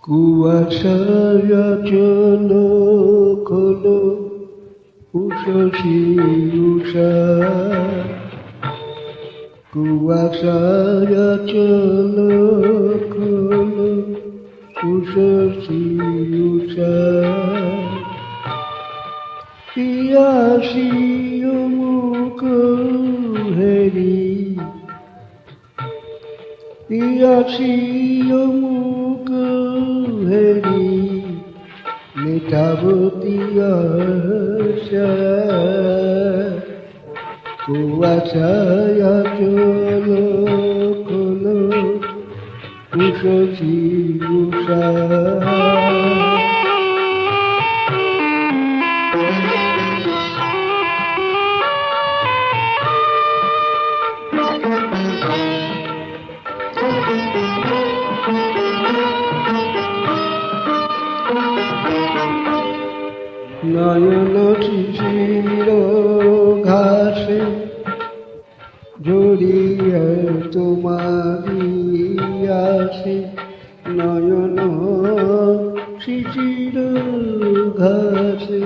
কুয়াশায় চলো খোলো উষসী উষা, কুয়াশায় চলো খোলো উষসী উষা, পিয়াসী মুখ হেরি, পিয়াসী মুখ হেরি মেটাবতী আশা, কুয়াশায় চলো খোলো উষসী উষা। নয়ন শিশির ঘাসে জড়িয়ে তোমারি আসে, নয়ন শিশির ঘাসে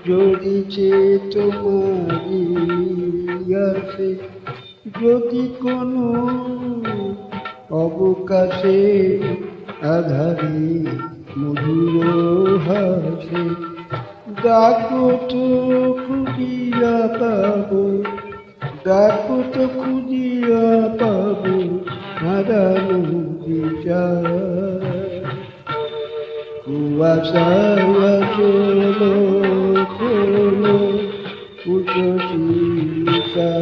জড়িছে তোমারি আসে, যদি কোনো অবকাশে আধারে মধুর হাসে, ডাকো তো খুঁজিয়া পাবো, ডাকো তো খুঁজিয়া পাবো হারানো বিচার, কুয়াশায় চলো খোলো উষসী উষা।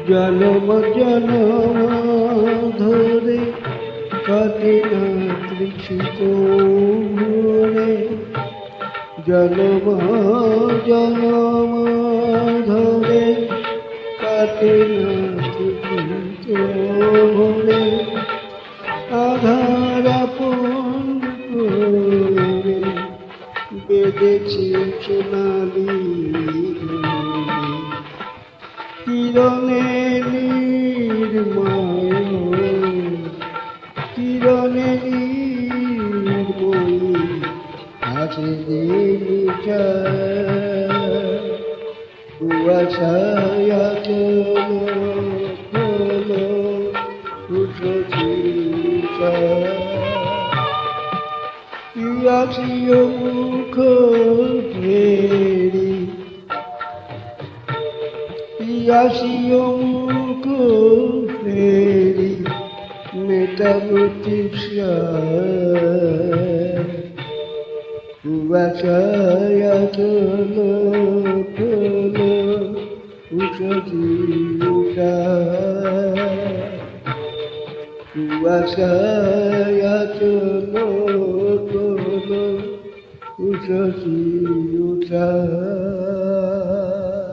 জনম জনম ধরে কাটে না তৃষিত ভরে, জনম জনম ধরে কাটে না তৃষিত ভরে, আধার আপন করে বেঁধেছে সোনালি কিরণে নির্ময়, কিরণে নির্ময় আছে দিনিকা, কুয়াশায় চলো খোলো উষসী উষা, পিয়াসী মুখ হেরি, পিয়াসী মুখ হেরি মেটাবতী আশা, কুয়াশায় চলো খোলো উষসী উষা, কুয়াশায় চলো খোলো উষসী উষা।